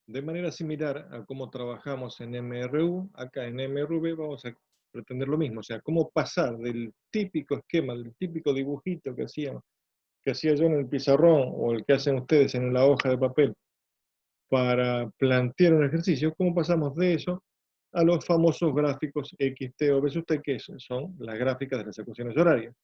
De manera similar a cómo trabajamos en MRU, acá en MRV vamos a pretender lo mismo, o sea, cómo pasar del típico esquema, del típico dibujito que hacía yo en el pizarrón o el que hacen ustedes en la hoja de papel para plantear un ejercicio, cómo pasamos de eso a los famosos gráficos XT o BSUT, que son las gráficas de las ecuaciones horarias.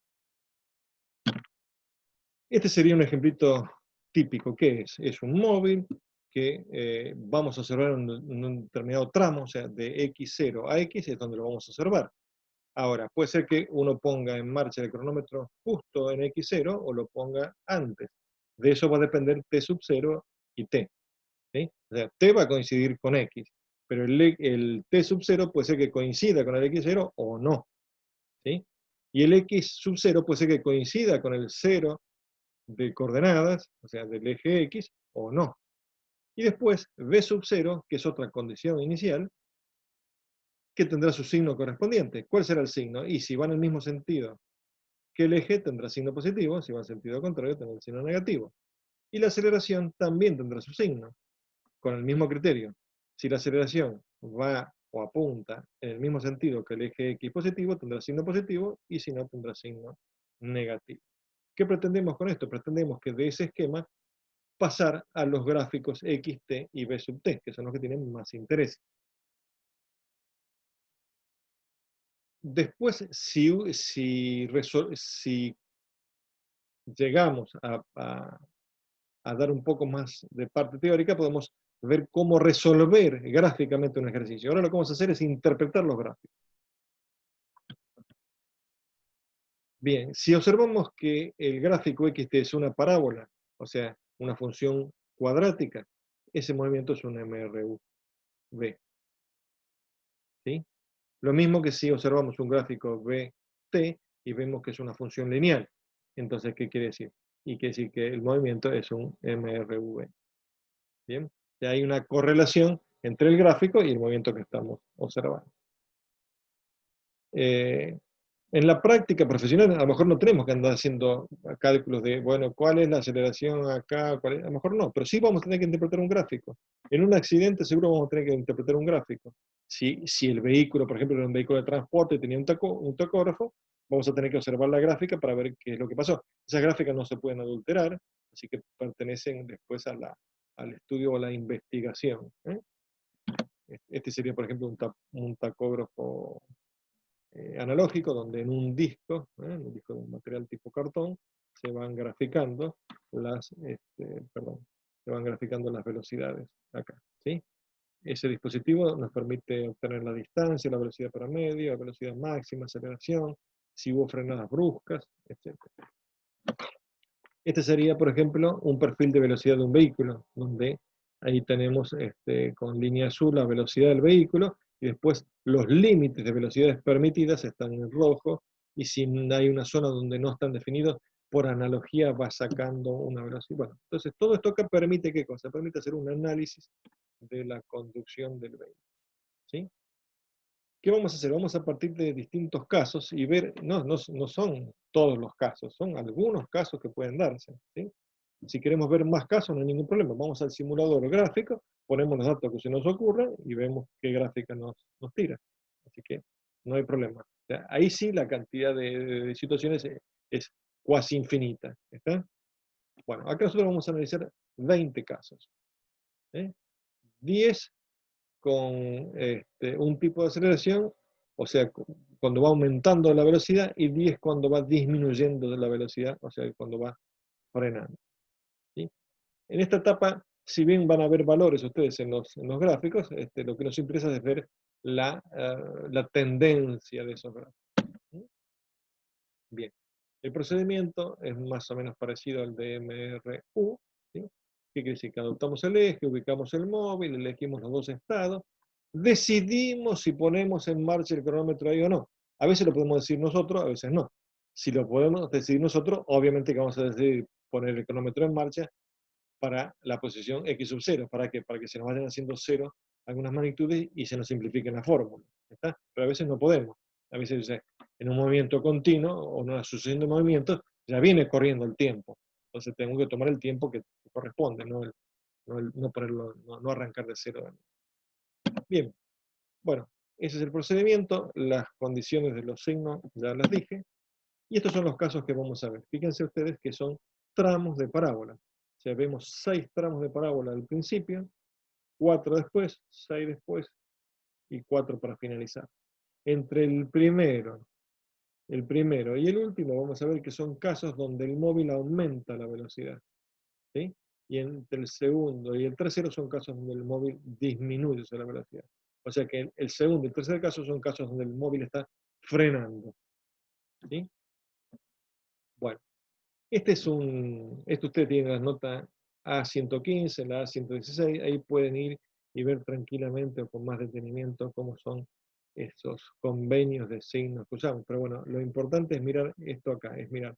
Este sería un ejemplito típico. ¿Qué es? Es un móvil que vamos a observar en un determinado tramo, o sea, de X0 a X es donde lo vamos a observar. Ahora, puede ser que uno ponga en marcha el cronómetro justo en X0 o lo ponga antes. De eso va a depender T sub 0 y T. ¿Sí? O sea, T va a coincidir con X, pero el T sub 0 puede ser que coincida con el X0 o no. ¿Sí? Y el X sub 0 puede ser que coincida con el 0 de coordenadas, o sea, del eje X, o no. Y después V sub 0, que es otra condición inicial, que tendrá su signo correspondiente. ¿Cuál será el signo? Y si va en el mismo sentido que el eje, tendrá signo positivo, si va en sentido contrario, tendrá el signo negativo. Y la aceleración también tendrá su signo, con el mismo criterio. Si la aceleración va o apunta en el mismo sentido que el eje X positivo, tendrá signo positivo, y si no, tendrá signo negativo. ¿Qué pretendemos con esto? Pretendemos que de ese esquema pasar a los gráficos X, T y B sub T, que son los que tienen más interés. Después, si llegamos a dar un poco más de parte teórica, podemos ver cómo resolver gráficamente un ejercicio. Ahora lo que vamos a hacer es interpretar los gráficos. Bien, si observamos que el gráfico XT es una parábola, o sea, una función cuadrática, ese movimiento es un MRV. ¿Sí? Lo mismo que si observamos un gráfico BT y vemos que es una función lineal. Entonces, ¿qué quiere decir? Y quiere decir que el movimiento es un MRV. ¿Bien? Ya hay una correlación entre el gráfico y el movimiento que estamos observando. Eh, en la práctica profesional, a lo mejor no tenemos que andar haciendo cálculos de, bueno, ¿cuál es la aceleración acá? A lo mejor no, pero sí vamos a tener que interpretar un gráfico. En un accidente seguro vamos a tener que interpretar un gráfico. Si el vehículo, por ejemplo, era un vehículo de transporte y tenía un tacógrafo, vamos a tener que observar la gráfica para ver qué es lo que pasó. Esas gráficas no se pueden adulterar, así que pertenecen después al estudio o a la investigación. Este sería, por ejemplo, un tacógrafo analógico, donde en un disco de un material tipo cartón, se van graficando se van graficando las velocidades acá, ¿sí? Ese dispositivo nos permite obtener la distancia, la velocidad promedio, la velocidad máxima, aceleración, si hubo frenadas bruscas, etc. Este sería, por ejemplo, un perfil de velocidad de un vehículo, donde ahí tenemos con línea azul la velocidad del vehículo, y después los límites de velocidades permitidas están en rojo, y si hay una zona donde no están definidos, por analogía va sacando una velocidad. Bueno, entonces todo esto acá permite, ¿qué cosa? Permite hacer un análisis de la conducción del vehículo, ¿sí? ¿Qué vamos a hacer? Vamos a partir de distintos casos y ver, no son todos los casos, son algunos casos que pueden darse, ¿sí? Si queremos ver más casos, no hay ningún problema. Vamos al simulador gráfico, ponemos los datos que se nos ocurren y vemos qué gráfica nos tira. Así que no hay problema. O sea, ahí sí la cantidad de situaciones es cuasi infinita. ¿Está? Bueno, acá nosotros vamos a analizar 20 casos. 10 con un tipo de aceleración, o sea, cuando va aumentando la velocidad, y 10 cuando va disminuyendo de la velocidad, o sea, cuando va frenando. ¿Sí? En esta etapa, si bien van a ver valores ustedes en los gráficos, lo que nos interesa es ver la tendencia de esos gráficos. ¿Sí? Bien, el procedimiento es más o menos parecido al de MRU. ¿Sí? ¿Qué quiere decir? Que adoptamos el eje, ubicamos el móvil, elegimos los dos estados, decidimos si ponemos en marcha el cronómetro ahí o no. A veces lo podemos decir nosotros, a veces no. Si lo podemos decidir nosotros, obviamente que vamos a decidir poner el cronómetro en marcha para la posición X sub 0. ¿Para qué? Para que se nos vayan haciendo cero algunas magnitudes y se nos simplifiquen las fórmulas. ¿Está? Pero a veces no podemos. A veces en un movimiento continuo o una sucesión de movimientos ya viene corriendo el tiempo. Entonces tengo que tomar el tiempo que corresponde, ¿no? no ponerlo, no arrancar de cero. Bien, bueno, ese es el procedimiento, las condiciones de los signos ya las dije, y estos son los casos que vamos a ver. Fíjense ustedes que son tramos de parábola. O sea, vemos 6 tramos de parábola al principio, 4 después, 6 después y 4 para finalizar. Entre el primero y el último vamos a ver que son casos donde el móvil aumenta la velocidad, ¿sí? Y entre el segundo y el tercero son casos donde el móvil disminuye la velocidad. O sea que el segundo y el tercer caso son casos donde el móvil está frenando, ¿sí? Bueno, esto ustedes tienen las notas A115, la A116, ahí pueden ir y ver tranquilamente o con más detenimiento cómo son esos convenios de signos que usamos. Pero bueno, lo importante es mirar esto acá, es mirar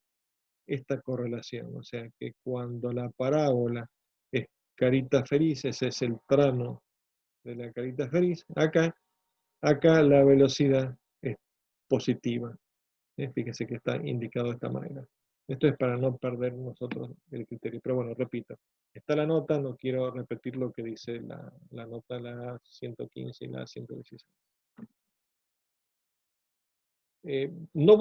esta correlación. O sea que cuando la parábola es carita feliz, ese es el tramo de la carita feliz, acá la velocidad es positiva. Fíjense que está indicado de esta manera. Esto es para no perder nosotros el criterio. Pero bueno, repito, está la nota, no quiero repetir lo que dice la nota, la 115 y la 116. No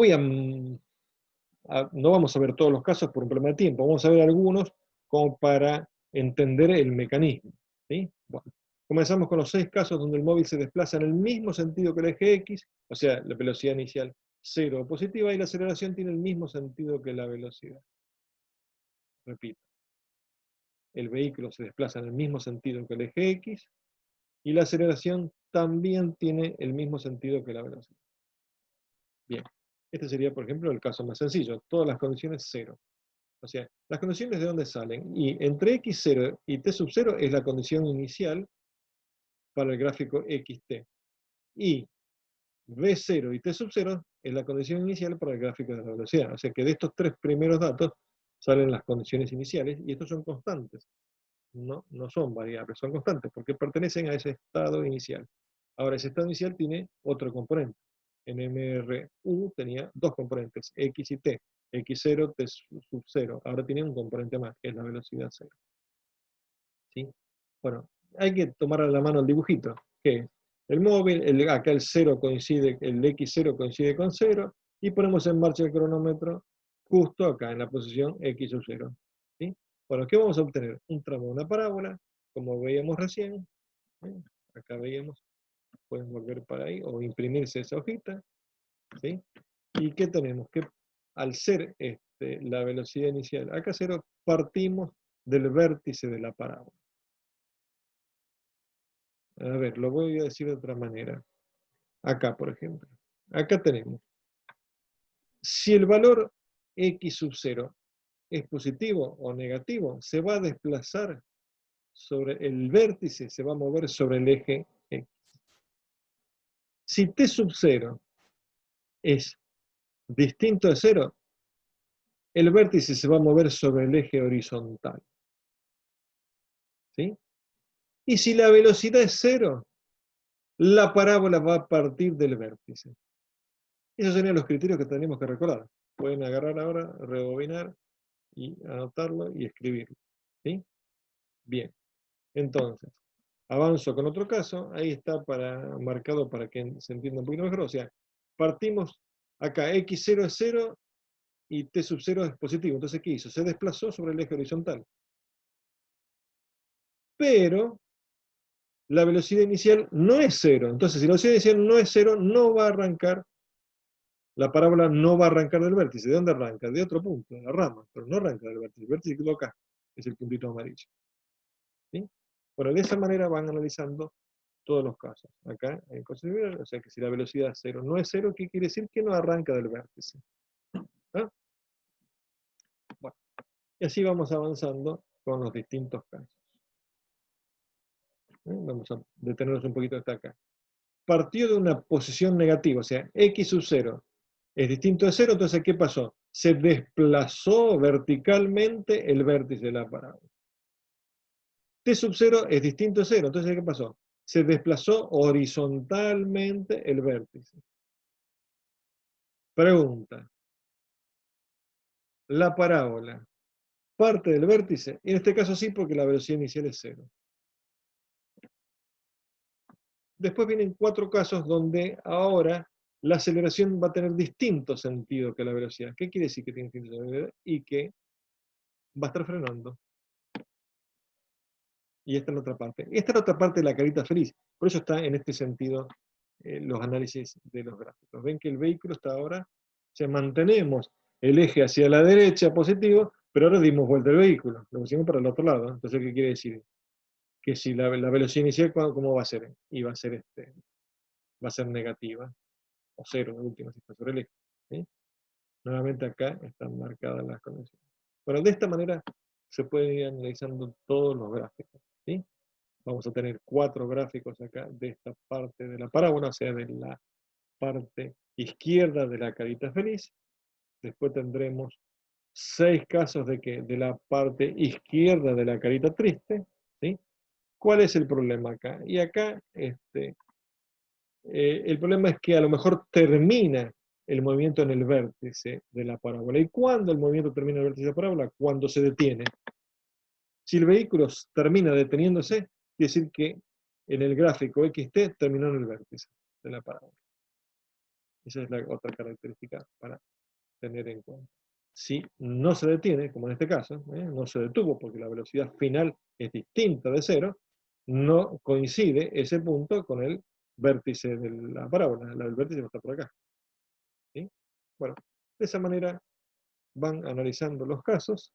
no vamos a ver todos los casos por un problema de tiempo, vamos a ver algunos como para entender el mecanismo. ¿Sí? Bueno, comenzamos con los 6 casos donde el móvil se desplaza en el mismo sentido que el eje X, o sea, la velocidad inicial 0 positiva y la aceleración tiene el mismo sentido que la velocidad. Repito, el vehículo se desplaza en el mismo sentido que el eje X y la aceleración también tiene el mismo sentido que la velocidad. Bien, este sería, por ejemplo, el caso más sencillo, todas las condiciones 0. O sea, las condiciones de dónde salen. Y entre x0 y t sub 0 es la condición inicial para el gráfico xt. Y v0 y t sub 0 es la condición inicial para el gráfico de la velocidad. O sea que de estos 3 primeros datos salen las condiciones iniciales y estos son constantes. No son variables, son constantes porque pertenecen a ese estado inicial. Ahora, ese estado inicial tiene otro componente. En MRU tenía 2 componentes, x y t. X0, t sub 0. Ahora tiene un componente más, que es la velocidad 0. ¿Sí? Bueno, hay que tomar a la mano el dibujito, que es el móvil, acá el 0 coincide, el x0 coincide con 0, y ponemos en marcha el cronómetro justo acá, en la posición x sub 0. ¿Sí? Bueno, ¿qué vamos a obtener? Un tramo de una parábola, como veíamos recién. ¿Sí? Acá veíamos, pueden volver para ahí, o imprimirse esa hojita. ¿Sí? ¿Y qué tenemos? Que al ser la velocidad inicial acá 0, partimos del vértice de la parábola. A ver, lo voy a decir de otra manera. Acá, por ejemplo. Acá tenemos. Si el valor x sub 0 es positivo o negativo, se va a desplazar sobre el vértice, se va a mover sobre el eje X. Si t sub 0 es distinto de 0, el vértice se va a mover sobre el eje horizontal. ¿Sí? Y si la velocidad es 0, la parábola va a partir del vértice. Esos serían los criterios que tenemos que recordar. Pueden agarrar ahora, rebobinar y anotarlo y escribirlo. ¿Sí? Bien. Entonces, avanzo con otro caso. Ahí está marcado para que se entienda un poquito mejor. O sea, partimos acá, x0 es 0 y t sub 0 es positivo. Entonces, ¿qué hizo? Se desplazó sobre el eje horizontal. Pero la velocidad inicial no es 0. Entonces, si la velocidad inicial no es 0, no va a arrancar, la parábola no va a arrancar del vértice. ¿De dónde arranca? De otro punto, de la rama, pero no arranca del vértice. El vértice quedó acá, es el puntito amarillo. ¿Sí? Bueno, de esa manera van analizando todos los casos. Acá hay considerar, o sea que si la velocidad 0 no es 0, ¿qué quiere decir? Que no arranca del vértice. ¿Ah? Bueno, y así vamos avanzando con los distintos casos. Vamos a detenernos un poquito hasta acá. Partió de una posición negativa, o sea, x sub 0 es distinto de 0, entonces ¿qué pasó? Se desplazó verticalmente el vértice de la parábola. T sub 0 es distinto de 0, entonces ¿qué pasó? Se desplazó horizontalmente el vértice. Pregunta. La parábola parte del vértice. En este caso sí, porque la velocidad inicial es 0. Después vienen 4 casos donde ahora la aceleración va a tener distinto sentido que la velocidad. ¿Qué quiere decir que tiene distinto sentido? Y que va a estar frenando. Y esta es la otra parte. Esta es la otra parte de la carita feliz. Por eso está en este sentido los análisis de los gráficos. Ven que el vehículo está ahora, o sea, mantenemos el eje hacia la derecha positivo, pero ahora dimos vuelta al vehículo, lo pusimos para el otro lado. Entonces, ¿qué quiere decir? Que si la velocidad inicial, ¿cómo va a ser? Y va a ser negativa, o cero en última, si está sobre el eje. ¿Sí? Nuevamente acá están marcadas las condiciones. Bueno, de esta manera se pueden ir analizando todos los gráficos. ¿Sí? Vamos a tener 4 gráficos acá de esta parte de la parábola, o sea, de la parte izquierda de la carita feliz. Después tendremos 6 casos de la parte izquierda de la carita triste. ¿Sí? ¿Cuál es el problema acá? Y acá el problema es que a lo mejor termina el movimiento en el vértice de la parábola. ¿Y cuándo el movimiento termina en el vértice de la parábola? Cuando se detiene. Si el vehículo termina deteniéndose, quiere decir que en el gráfico XT terminó en el vértice de la parábola. Esa es la otra característica para tener en cuenta. Si no se detiene, como en este caso, no se detuvo porque la velocidad final es distinta de cero, no coincide ese punto con el vértice de la parábola. El vértice va a estar por acá. ¿Sí? Bueno, de esa manera van analizando los casos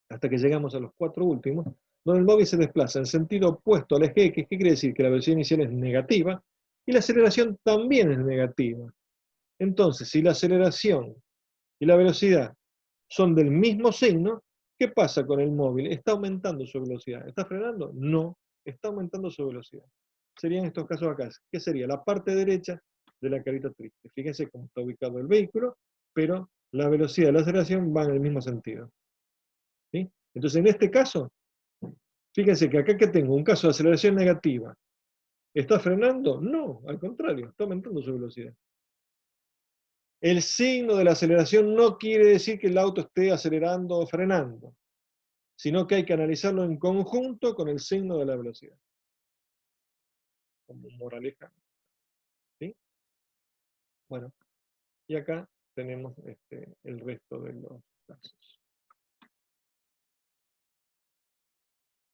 hasta que llegamos a los 4 últimos, donde el móvil se desplaza en sentido opuesto al eje X. ¿Qué quiere decir? Que la velocidad inicial es negativa y la aceleración también es negativa. Entonces, si la aceleración y la velocidad son del mismo signo, ¿qué pasa con el móvil? ¿Está aumentando su velocidad? ¿Está frenando? No, está aumentando su velocidad. Serían estos casos acá. ¿Qué sería? La parte derecha de la carita triste. Fíjense cómo está ubicado el vehículo, pero la velocidad y la aceleración van en el mismo sentido. ¿Sí? Entonces, en este caso, fíjense que acá que tengo un caso de aceleración negativa. ¿Está frenando? No, al contrario, está aumentando su velocidad. El signo de la aceleración no quiere decir que el auto esté acelerando o frenando, sino que hay que analizarlo en conjunto con el signo de la velocidad. Como moraleja. ¿Sí? Bueno, y acá tenemos el resto de los casos.